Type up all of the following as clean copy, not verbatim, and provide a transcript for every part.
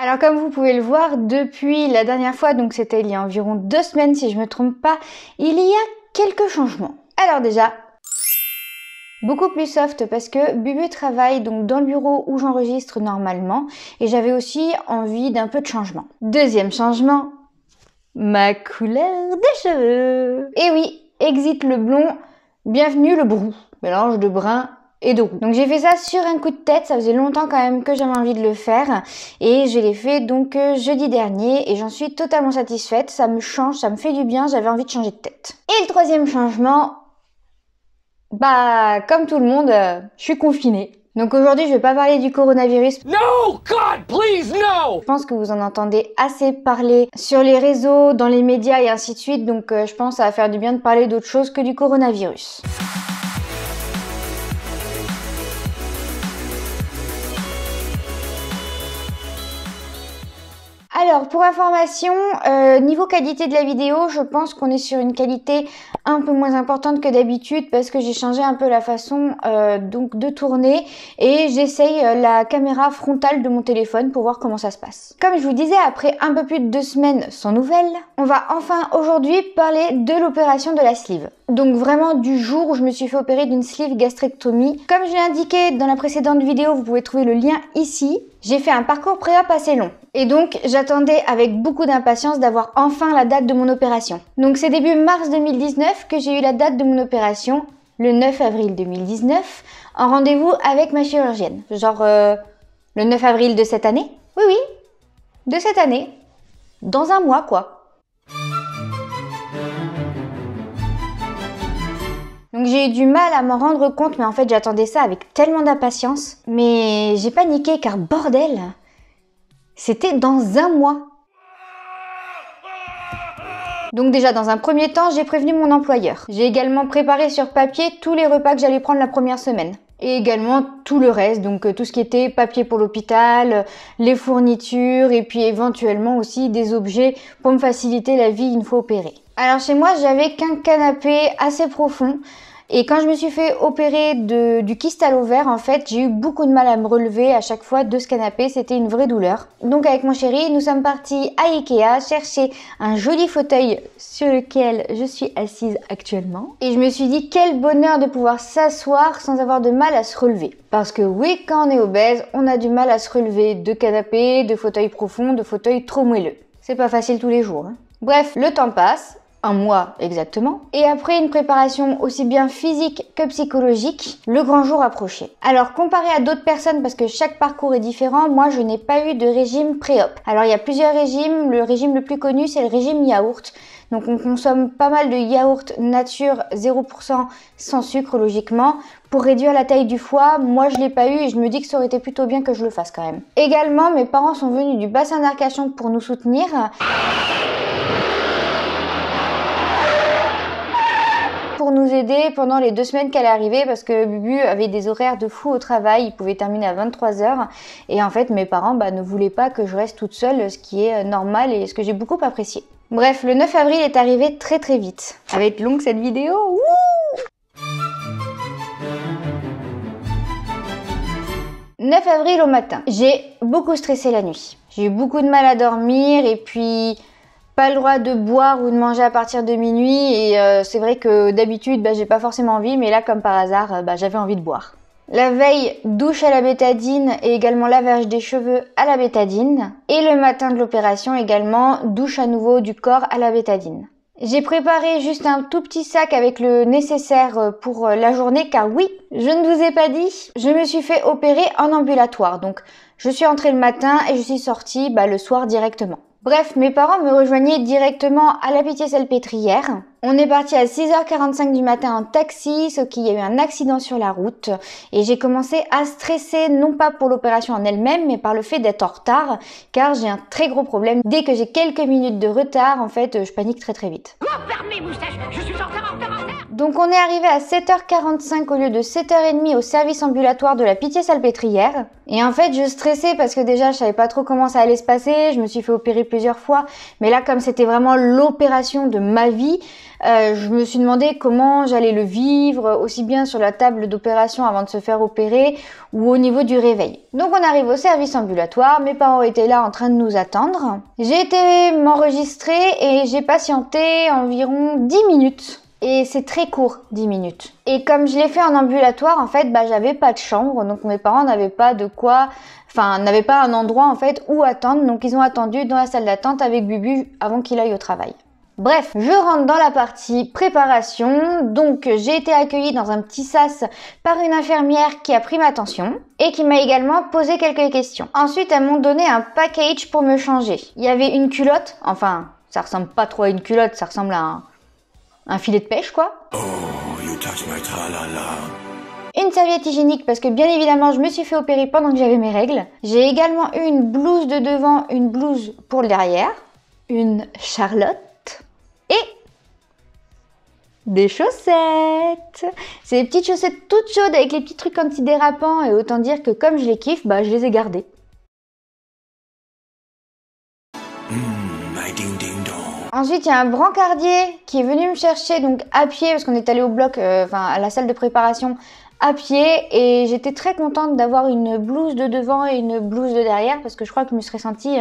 Alors comme vous pouvez le voir, depuis la dernière fois, donc c'était il y a environ 2 semaines si je me trompe pas, il y a quelques changements. Alors déjà, beaucoup plus soft parce que Bubu travaille donc dans le bureau où j'enregistre normalement et j'avais aussi envie d'un peu de changement. Deuxième changement, ma couleur des cheveux. Et oui, exit le blond, bienvenue le brou, mélange de brun et de roux. Donc j'ai fait ça sur un coup de tête, ça faisait longtemps quand même que j'avais envie de le faire et je l'ai fait donc jeudi dernier et j'en suis totalement satisfaite, ça me change, ça me fait du bien, j'avais envie de changer de tête. Et le troisième changement, bah comme tout le monde, je suis confinée. Donc aujourd'hui je vais pas parler du coronavirus. No, God, please, no! Je pense que vous en entendez assez parler sur les réseaux, dans les médias et ainsi de suite, donc je pense que ça va faire du bien de parler d'autre chose que du coronavirus. Alors, pour information, niveau qualité de la vidéo, je pense qu'on est sur une qualité un peu moins importante que d'habitude parce que j'ai changé un peu la façon donc de tourner et j'essaye la caméra frontale de mon téléphone pour voir comment ça se passe. Comme je vous disais, après un peu plus de 2 semaines sans nouvelles, on va enfin aujourd'hui parler de l'opération de la sleeve. Donc vraiment du jour où je me suis fait opérer d'une sleeve gastrectomie. Comme je l'ai indiqué dans la précédente vidéo, vous pouvez trouver le lien ici. J'ai fait un parcours pré-op assez long. Et donc j'attendais avec beaucoup d'impatience d'avoir enfin la date de mon opération. Donc c'est début mars 2019 que j'ai eu la date de mon opération, le 9 avril 2019, en rendez-vous avec ma chirurgienne. Genre le 9 avril de cette année. Oui, oui, de cette année. Dans un mois quoi. Donc j'ai eu du mal à m'en rendre compte, mais en fait j'attendais ça avec tellement d'impatience. Mais j'ai paniqué car bordel, c'était dans un mois. Donc déjà dans un premier temps, j'ai prévenu mon employeur. J'ai également préparé sur papier tous les repas que j'allais prendre la première semaine. Et également tout le reste, donc tout ce qui était papier pour l'hôpital, les fournitures et puis éventuellement aussi des objets pour me faciliter la vie une fois opérée. Alors chez moi, j'avais qu'un canapé assez profond. Et quand je me suis fait opérer du kyste à l'ovaire, en fait, j'ai eu beaucoup de mal à me relever à chaque fois de ce canapé. C'était une vraie douleur. Donc avec mon chéri, nous sommes partis à Ikea chercher un joli fauteuil sur lequel je suis assise actuellement. Et je me suis dit quel bonheur de pouvoir s'asseoir sans avoir de mal à se relever. Parce que oui, quand on est obèse, on a du mal à se relever de canapé, de fauteuil profond, de fauteuil trop moelleux. C'est pas facile tous les jours. Hein. Bref, le temps passe. Un mois exactement. Et après une préparation aussi bien physique que psychologique, le grand jour approchait. Alors comparé à d'autres personnes, parce que chaque parcours est différent, moi je n'ai pas eu de régime pré-op. Alors il y a plusieurs régimes, le régime le plus connu c'est le régime yaourt. Donc on consomme pas mal de yaourt nature 0% sans sucre logiquement pour réduire la taille du foie. Moi je l'ai pas eu et je me dis que ça aurait été plutôt bien que je le fasse quand même. Également mes parents sont venus du bassin d'Arcachon pour nous soutenir. Pour nous aider pendant les 2 semaines qu'elle est arrivée parce que Bubu avait des horaires de fou au travail, il pouvait terminer à 23h et en fait mes parents ne voulaient pas que je reste toute seule, ce qui est normal et ce que j'ai beaucoup apprécié. Bref, le 9 avril est arrivé très très vite. Ça va être longue cette vidéo. Wouh 9 avril au matin, j'ai beaucoup stressé la nuit. J'ai eu beaucoup de mal à dormir et puis pas le droit de boire ou de manger à partir de minuit et c'est vrai que d'habitude j'ai pas forcément envie mais là comme par hasard j'avais envie de boire. La veille, douche à la bétadine et également lavage des cheveux à la bétadine. Et le matin de l'opération également, douche à nouveau du corps à la bétadine. J'ai préparé juste un tout petit sac avec le nécessaire pour la journée car oui, je ne vous ai pas dit, je me suis fait opérer en ambulatoire. Donc je suis entrée le matin et je suis sortie le soir directement. Bref, mes parents me rejoignaient directement à la Pitié-Salpêtrière. On est parti à 6h45 du matin en taxi, sauf qu'il y a eu un accident sur la route. Et j'ai commencé à stresser, non pas pour l'opération en elle-même, mais par le fait d'être en retard, car j'ai un très gros problème. Dès que j'ai quelques minutes de retard, en fait, je panique très très vite. Fermez, moustache, je suis en retard, en retard, en retard. Donc on est arrivé à 7h45 au lieu de 7h30 au service ambulatoire de la Pitié-Salpêtrière. Et en fait, je stressais parce que déjà, je savais pas trop comment ça allait se passer. Je me suis fait opérer plusieurs fois. Mais là, comme c'était vraiment l'opération de ma vie, Je me suis demandé comment j'allais le vivre, aussi bien sur la table d'opération avant de se faire opérer ou au niveau du réveil. Donc on arrive au service ambulatoire, mes parents étaient là en train de nous attendre. J'ai été m'enregistrer et j'ai patienté environ 10 minutes. Et c'est très court, 10 minutes. Et comme je l'ai fait en ambulatoire, en fait, j'avais pas de chambre, donc mes parents n'avaient pas n'avaient pas un endroit en fait où attendre, donc ils ont attendu dans la salle d'attente avec Bubu avant qu'il aille au travail. Bref, je rentre dans la partie préparation, donc j'ai été accueillie dans un petit sas par une infirmière qui a pris ma tension et qui m'a également posé quelques questions. Ensuite, elles m'ont donné un package pour me changer. Il y avait une culotte, enfin, ça ressemble pas trop à une culotte, ça ressemble à un filet de pêche, quoi. Oh, you touch my tra-la-la. Une serviette hygiénique parce que bien évidemment je me suis fait opérer pendant que j'avais mes règles. J'ai également eu une blouse de devant, une blouse pour le derrière, une Charlotte et des chaussettes. C'est des petites chaussettes toutes chaudes avec les petits trucs antidérapants et autant dire que comme je les kiffe, je les ai gardées. Ensuite, il y a un brancardier qui est venu me chercher donc à pied parce qu'on est allé au bloc, à la salle de préparation à pied et j'étais très contente d'avoir une blouse de devant et une blouse de derrière parce que je crois que je me serais sentie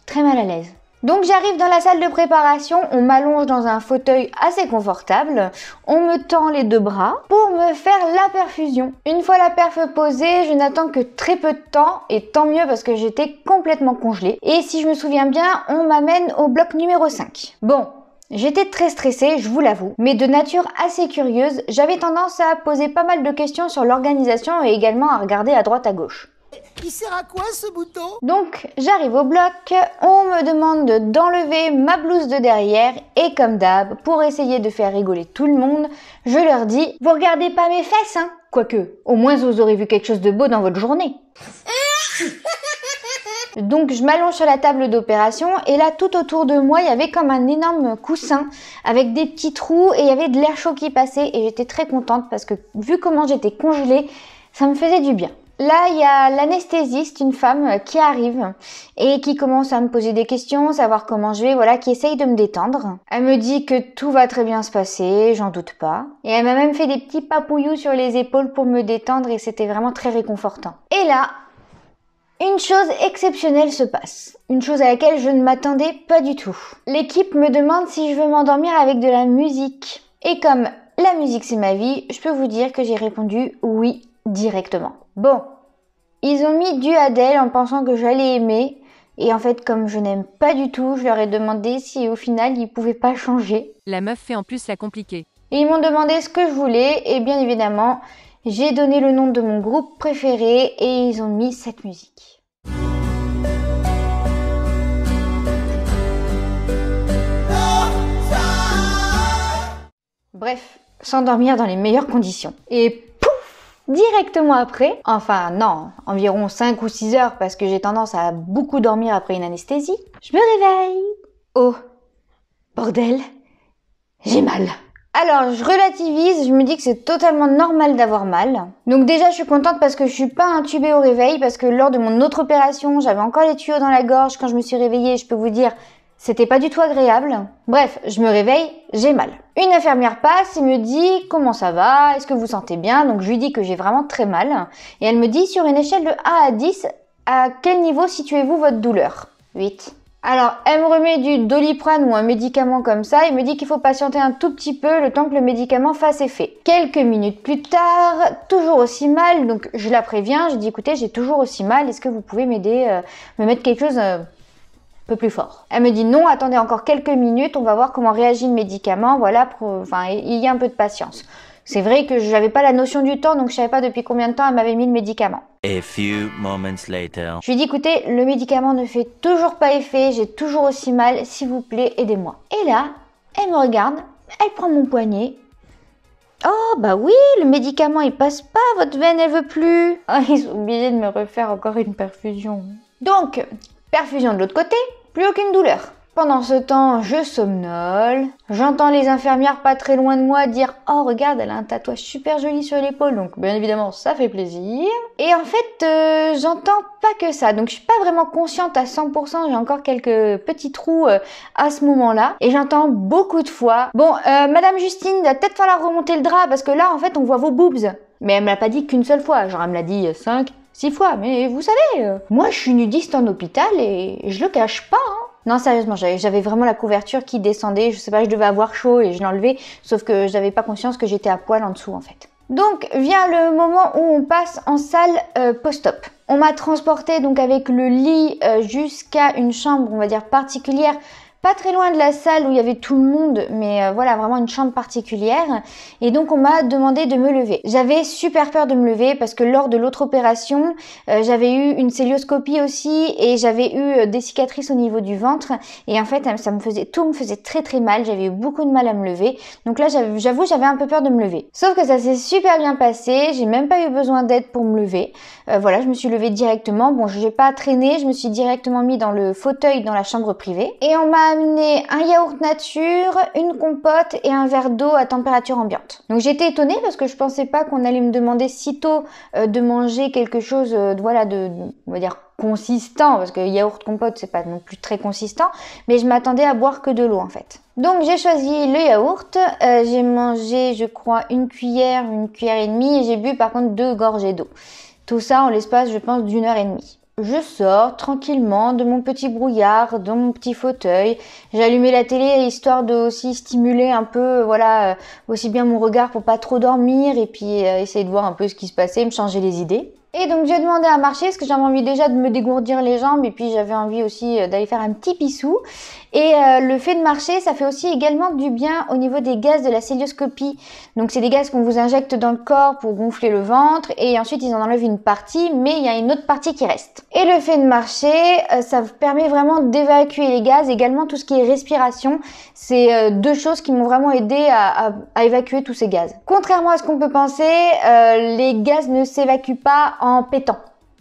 très mal à l'aise. Donc j'arrive dans la salle de préparation, on m'allonge dans un fauteuil assez confortable, on me tend les deux bras pour me faire la perfusion. Une fois la perf posée, je n'attends que très peu de temps et tant mieux parce que j'étais complètement congelée. Et si je me souviens bien, on m'amène au bloc numéro 5. Bon, j'étais très stressée, je vous l'avoue, mais de nature assez curieuse, j'avais tendance à poser pas mal de questions sur l'organisation et également à regarder à droite à gauche. Il sert à quoi ce bouton? Donc j'arrive au bloc, on me demande d'enlever ma blouse de derrière et comme d'hab, pour essayer de faire rigoler tout le monde, je leur dis « Vous regardez pas mes fesses, hein ?» Quoique, au moins vous aurez vu quelque chose de beau dans votre journée. Donc je m'allonge sur la table d'opération et là tout autour de moi il y avait comme un énorme coussin avec des petits trous et il y avait de l'air chaud qui passait et j'étais très contente parce que vu comment j'étais congelée, ça me faisait du bien. Là, il y a l'anesthésiste, une femme qui arrive et qui commence à me poser des questions, savoir comment je vais, qui essaye de me détendre. Elle me dit que tout va très bien se passer, j'en doute pas. Et elle m'a même fait des petits papouillous sur les épaules pour me détendre et c'était vraiment très réconfortant. Et là, une chose exceptionnelle se passe. Une chose à laquelle je ne m'attendais pas du tout. L'équipe me demande si je veux m'endormir avec de la musique. Et comme la musique c'est ma vie, je peux vous dire que j'ai répondu oui directement. Bon, ils ont mis du Adele en pensant que j'allais aimer. Et en fait, comme je n'aime pas du tout, je leur ai demandé si au final ils pouvaient pas changer. La meuf fait en plus la compliquée. Et ils m'ont demandé ce que je voulais et bien évidemment, j'ai donné le nom de mon groupe préféré et ils ont mis cette musique. Bref, s'endormir dans les meilleures conditions. Et directement après, enfin non, environ 5 ou 6 heures parce que j'ai tendance à beaucoup dormir après une anesthésie, je me réveille. Oh, bordel, j'ai mal. Alors je relativise, je me dis que c'est totalement normal d'avoir mal. Donc déjà je suis contente parce que je suis pas intubée au réveil parce que lors de mon autre opération, j'avais encore les tuyaux dans la gorge quand je me suis réveillée, je peux vous dire, c'était pas du tout agréable. Bref, je me réveille, j'ai mal. Une infirmière passe et me dit « Comment ça va? Est-ce que vous sentez bien ?» Donc je lui dis que j'ai vraiment très mal. Et elle me dit « Sur une échelle de 1 à 10, à quel niveau situez-vous votre douleur ?» 8. Alors, elle me remet du Doliprane ou un médicament comme ça et me dit qu'il faut patienter un tout petit peu le temps que le médicament fasse effet. Quelques minutes plus tard, toujours aussi mal, donc je la préviens, je dis « Écoutez, j'ai toujours aussi mal, est-ce que vous pouvez m'aider, me mettre quelque chose peu plus fort. » Elle me dit non, attendez encore quelques minutes, on va voir comment réagit le médicament, il y a un peu de patience. C'est vrai que je n'avais pas la notion du temps, donc je savais pas depuis combien de temps elle m'avait mis le médicament. A few moments later. Je lui dis écoutez, le médicament ne fait toujours pas effet, j'ai toujours aussi mal, s'il vous plaît, aidez-moi. Et là, elle me regarde, elle prend mon poignet. Oh bah oui, le médicament il passe pas, votre veine elle veut plus. Oh, ils sont obligés de me refaire encore une perfusion. Donc, perfusion de l'autre côté, plus aucune douleur. Pendant ce temps, je somnole. J'entends les infirmières pas très loin de moi dire « Oh, regarde, elle a un tatouage super joli sur l'épaule. » Donc, bien évidemment, ça fait plaisir. Et en fait, j'entends pas que ça. Donc, je suis pas vraiment consciente à 100%. J'ai encore quelques petits trous à ce moment-là. Et j'entends beaucoup de fois « Bon, Madame Justine, il va peut-être falloir remonter le drap parce que là, en fait, on voit vos boobs. » Mais elle me l'a pas dit qu'une seule fois. Genre, elle me l'a dit 5, 6 fois. Mais vous savez, moi, je suis nudiste en hôpital et je le cache pas, hein. Non, sérieusement, j'avais vraiment la couverture qui descendait. Je sais pas, je devais avoir chaud et je l'enlevais. Sauf que j'avais pas conscience que j'étais à poil en dessous, en fait. Donc, vient le moment où on passe en salle post-op. On m'a transporté donc avec le lit jusqu'à une chambre, on va dire, particulière. Pas très loin de la salle où il y avait tout le monde, mais voilà, vraiment une chambre particulière. Et donc, on m'a demandé de me lever. J'avais super peur de me lever parce que lors de l'autre opération, j'avais eu une cœlioscopie aussi et j'avais eu des cicatrices au niveau du ventre. Et en fait, tout me faisait très très mal. J'avais eu beaucoup de mal à me lever. Donc là, j'avoue, j'avais un peu peur de me lever. Sauf que ça s'est super bien passé. J'ai même pas eu besoin d'aide pour me lever. Voilà, je me suis levée directement. Bon, j'ai pas traîné. Je me suis directement mis dans le fauteuil dans la chambre privée. Et on m'a amené un yaourt nature, une compote et un verre d'eau à température ambiante. Donc j'étais étonnée parce que je pensais pas qu'on allait me demander si tôt de manger quelque chose voilà, on va dire consistant, parce que yaourt compote c'est pas non plus très consistant, mais je m'attendais à boire que de l'eau en fait. Donc j'ai choisi le yaourt, j'ai mangé je crois une cuillère et demie et j'ai bu par contre 2 gorgées d'eau. Tout ça en l'espace je pense d'1 heure et demie. Je sors tranquillement de mon petit brouillard, dans mon petit fauteuil. J'ai allumé la télé histoire de aussi stimuler un peu, voilà, aussi bien mon regard pour pas trop dormir et puis essayer de voir un peu ce qui se passait, me changer les idées. Et donc j'ai demandé à marcher parce que j'avais envie déjà de me dégourdir les jambes et puis j'avais envie aussi d'aller faire un petit pissou. Et le fait de marcher, ça fait aussi également du bien au niveau des gaz de la cœlioscopie. Donc c'est des gaz qu'on vous injecte dans le corps pour gonfler le ventre et ensuite ils en enlèvent une partie, mais il y a une autre partie qui reste. Et le fait de marcher, ça permet vraiment d'évacuer les gaz, également tout ce qui est respiration. C'est 2 choses qui m'ont vraiment aidé à évacuer tous ces gaz. Contrairement à ce qu'on peut penser, les gaz ne s'évacuent pas en pétant.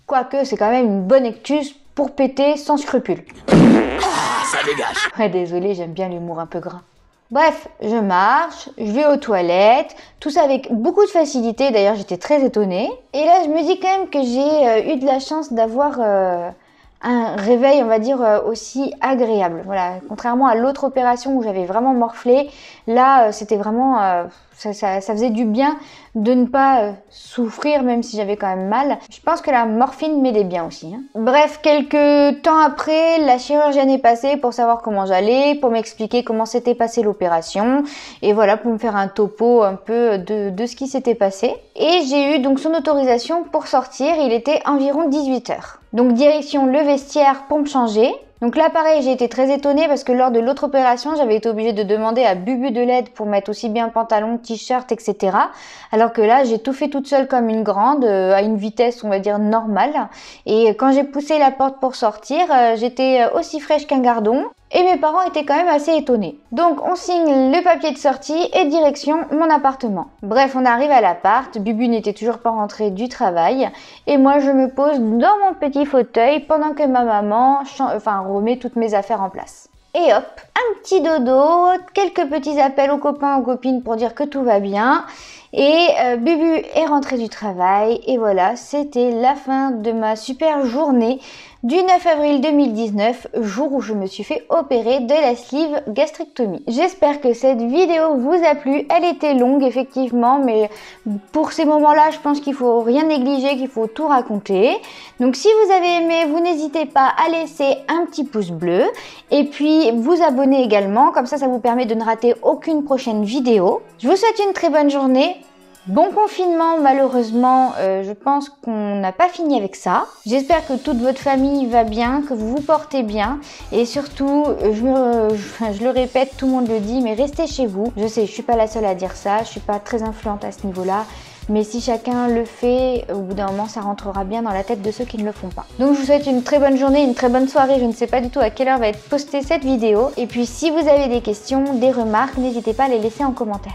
Quoique c'est quand même une bonne excuse pour péter sans scrupule. Ça dégage. Ouais, désolée, j'aime bien l'humour un peu gras. Bref, je marche, je vais aux toilettes, tout ça avec beaucoup de facilité, d'ailleurs j'étais très étonnée. Et là je me dis quand même que j'ai eu de la chance d'avoir un réveil, on va dire, aussi agréable. Voilà, contrairement à l'autre opération où j'avais vraiment morflé, là c'était vraiment... ça faisait du bien de ne pas souffrir même si j'avais quand même mal. Je pense que la morphine m'aidait bien aussi, hein. Bref, quelques temps après, la chirurgienne est passée pour savoir comment j'allais, pour m'expliquer comment s'était passée l'opération et voilà, pour me faire un topo un peu de ce qui s'était passé. Et j'ai eu donc son autorisation pour sortir, il était environ 18h. Donc direction le vestiaire pour me changer. Donc là pareil, j'ai été très étonnée parce que lors de l'autre opération, j'avais été obligée de demander à Bubu de l'aide pour mettre aussi bien pantalon, t-shirt, etc. Alors que là, j'ai tout fait toute seule comme une grande, à une vitesse on va dire normale. Et quand j'ai poussé la porte pour sortir, j'étais aussi fraîche qu'un gardon. Et mes parents étaient quand même assez étonnés. Donc on signe le papier de sortie et direction mon appartement. Bref, on arrive à l'appart, Bubu n'était toujours pas rentré du travail. Et moi je me pose dans mon petit fauteuil pendant que ma maman remet toutes mes affaires en place. Et hop, un petit dodo, quelques petits appels aux copains, aux copines pour dire que tout va bien. Et Bubu est rentré du travail et voilà, c'était la fin de ma super journée du 9 avril 2019, jour où je me suis fait opérer de la sleeve gastrectomie. J'espère que cette vidéo vous a plu. Elle était longue effectivement, mais pour ces moments-là, je pense qu'il faut rien négliger, qu'il faut tout raconter. Donc si vous avez aimé, vous n'hésitez pas à laisser un petit pouce bleu et puis vous abonner également, comme ça vous permet de ne rater aucune prochaine vidéo. Je vous souhaite une très bonne journée. Bon confinement, malheureusement, je pense qu'on n'a pas fini avec ça. J'espère que toute votre famille va bien, que vous vous portez bien. Et surtout, je le répète, tout le monde le dit, mais restez chez vous. Je sais, je suis pas la seule à dire ça, je suis pas très influente à ce niveau-là. Mais si chacun le fait, au bout d'un moment, ça rentrera bien dans la tête de ceux qui ne le font pas. Donc je vous souhaite une très bonne journée, une très bonne soirée. Je ne sais pas du tout à quelle heure va être postée cette vidéo. Et puis si vous avez des questions, des remarques, n'hésitez pas à les laisser en commentaire.